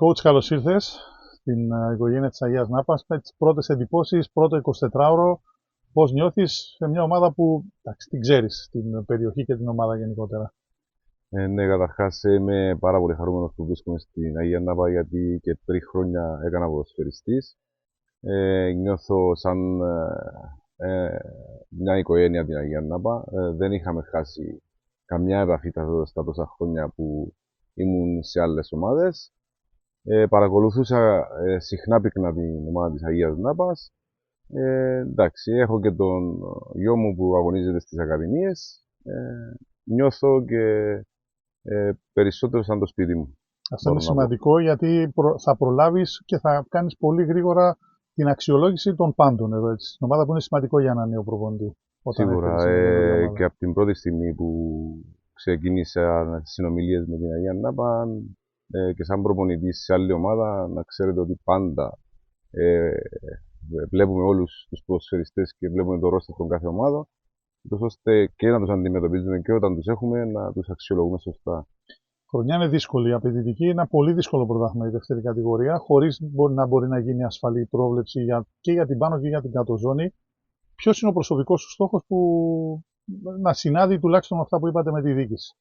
Coach, καλώς ήρθες στην οικογένεια της Αγίας Νάπας. Με τις πρώτες εντυπώσεις, πρώτο 24ωρο, πώς νιώθεις σε μια ομάδα που την ξέρεις, την περιοχή και την ομάδα γενικότερα? Ναι, καταρχάς είμαι πάρα πολύ χαρούμενος που βρίσκομαι στην Αγία Νάπα, γιατί και 3 χρόνια έκανα ποδοσφαιριστής. Νιώθω σαν μια οικογένεια την Αγία Νάπα. Δεν είχαμε χάσει καμιά επαφή στα τόσα χρόνια που ήμουν σε άλλες ομάδες. Παρακολουθούσα συχνά πυκνά την ομάδα της Αγίας Νάπας. Εντάξει, έχω και τον γιο μου που αγωνίζεται στις ακαδημίες. Νιώθω και περισσότερο σαν το σπίτι μου. Αυτό είναι σημαντικό, γιατί θα προλάβεις και θα κάνεις πολύ γρήγορα την αξιολόγηση των πάντων εδώ, έτσι, στην ομάδα, που είναι σημαντικό για έναν νέο προπονητή. Σίγουρα, και από την πρώτη στιγμή που ξεκίνησα τις συνομιλίες με την Αγία Νάπα και σαν προπονητής σε άλλη ομάδα, να ξέρετε ότι πάντα βλέπουμε όλους τους ποδοσφαιριστές και βλέπουμε το ρόστερ των κάθε ομάδα, ώστε και να τους αντιμετωπίζουμε και όταν τους έχουμε να τους αξιολογούμε σωστά. Η χρονιά είναι δύσκολη, απαιτητική, είναι ένα πολύ δύσκολο πρωτάθλημα η δεύτερη κατηγορία, χωρίς να μπορεί να γίνει ασφαλή πρόβλεψη και για την πάνω και για την κάτω ζώνη. Ποιος είναι ο προσωπικός σου στόχος που να συνάδει τουλάχιστον αυτά που είπατε με τη διοίκηση?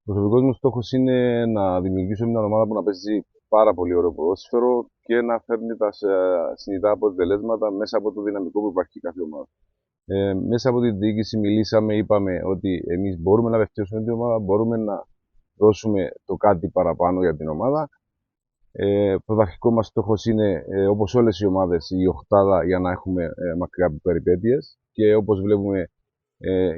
Ο προσωπικός μου στόχος είναι να δημιουργήσω μια ομάδα που να παίζει πάρα πολύ ωραίο ποδόσφαιρο και να φέρνει τα συνειδητά αποτελέσματα μέσα από το δυναμικό που υπάρχει κάθε ομάδα. Μέσα από τη διοίκηση μιλήσαμε, είπαμε ότι εμείς μπορούμε να βελτιώσουμε την ομάδα, μπορούμε να δώσουμε το κάτι παραπάνω για την ομάδα. Πρωταρχικό μας στόχος είναι, όπως όλες οι ομάδες, η οκτάδα, για να έχουμε μακριά από περιπέτειες, και όπως βλέπουμε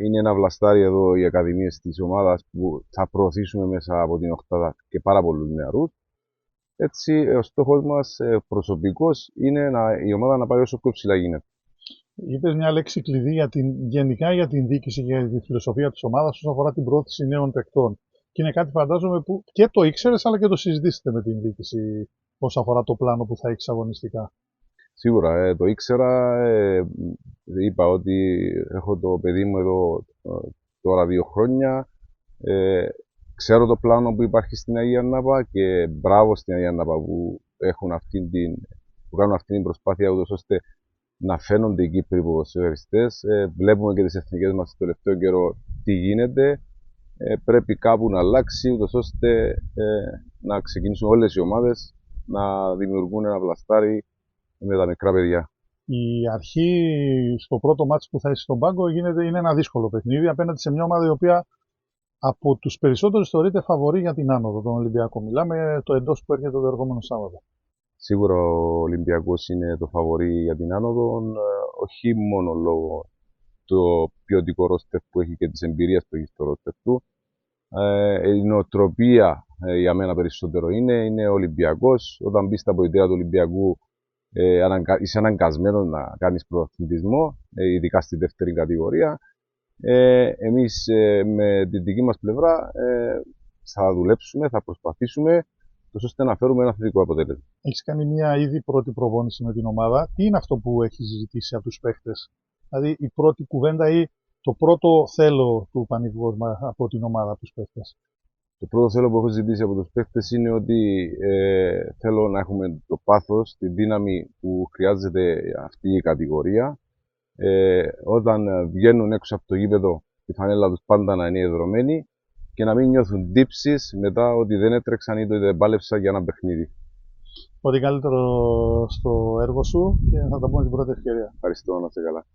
είναι ένα βλαστάρι εδώ οι ακαδημίες της ομάδας που θα προωθήσουμε μέσα από την οκτάδα και πάρα πολλούς νεαρούς. Έτσι, ο στόχος μας προσωπικός είναι η ομάδα να πάει όσο πιο ψηλά γίνεται. Είπες μια λέξη κλειδί γενικά για την διοίκηση και για τη φιλοσοφία της ομάδας όσον αφορά την πρόθεση νέων παικτών. Και είναι κάτι, φαντάζομαι, που και το ήξερες αλλά και το συζητήσετε με την διοίκηση όσον αφορά το πλάνο που θα έχεις αγωνιστικά. Σίγουρα, το ήξερα. Είπα ότι έχω το παιδί μου εδώ τώρα 2 χρόνια. Ξέρω το πλάνο που υπάρχει στην Αγία Νάπα και μπράβο στην Αγία Νάπα που κάνουν αυτή την προσπάθεια, ούτως ώστε να φαίνονται οι Κύπροι ποδοσφαιριστές. Βλέπουμε και τις εθνικές μας το τελευταίο καιρό τι γίνεται. Πρέπει κάπου να αλλάξει, ούτως ώστε να ξεκινήσουν όλες οι ομάδες να δημιουργούν ένα βλαστάρι με τα μικρά παιδιά. Η αρχή στο πρώτο μάτς που θα είσαι στον πάγκο είναι ένα δύσκολο παιχνίδι απέναντι σε μια ομάδα η οποία από τους περισσότερους θεωρείται φαβορί για την άνοδο, τον Ολυμπιακό. Μιλάμε το εντός που έρχεται το ερχόμενο Σάββατο. Σίγουρα ο Ολυμπιακός είναι το φαβορί για την άνοδο, όχι μόνο λόγω το ποιοτικό ρόστερ που έχει και της εμπειρίας που έχει στο ρόστερ του. Η νοοτροπία για μένα περισσότερο είναι Ολυμπιακός. Όταν μπει στα αποδυτήρια του Ολυμπιακού, είσαι αναγκασμένος να κάνεις πρωταθλητισμό, ειδικά στη δεύτερη κατηγορία. Εμείς με την δική μας πλευρά θα δουλέψουμε, θα προσπαθήσουμε, ώστε να φέρουμε ένα θετικό αποτέλεσμα. Έχεις κάνει μια ήδη πρώτη προπόνηση με την ομάδα. Τι είναι αυτό που έχεις ζητήσει από τους παίχτες? Δηλαδή η πρώτη κουβέντα ή το πρώτο θέλω του πανηγύρου από την ομάδα, από τους παίχτες? Το πρώτο θέλω που έχω ζητήσει από τους παίχτες είναι ότι θέλω να έχουμε το πάθος, τη δύναμη που χρειάζεται αυτή η κατηγορία. Όταν βγαίνουν έξω από το γήπεδο, η φανέλα τους πάντα να είναι εδρωμένη και να μην νιώθουν τύψεις μετά ότι δεν έτρεξαν ή δεν πάλεψαν για ένα παιχνίδι. Ό,τι καλύτερο στο έργο σου και θα τα πούμε την πρώτη ευκαιρία. Ευχαριστώ, να είσαι καλά.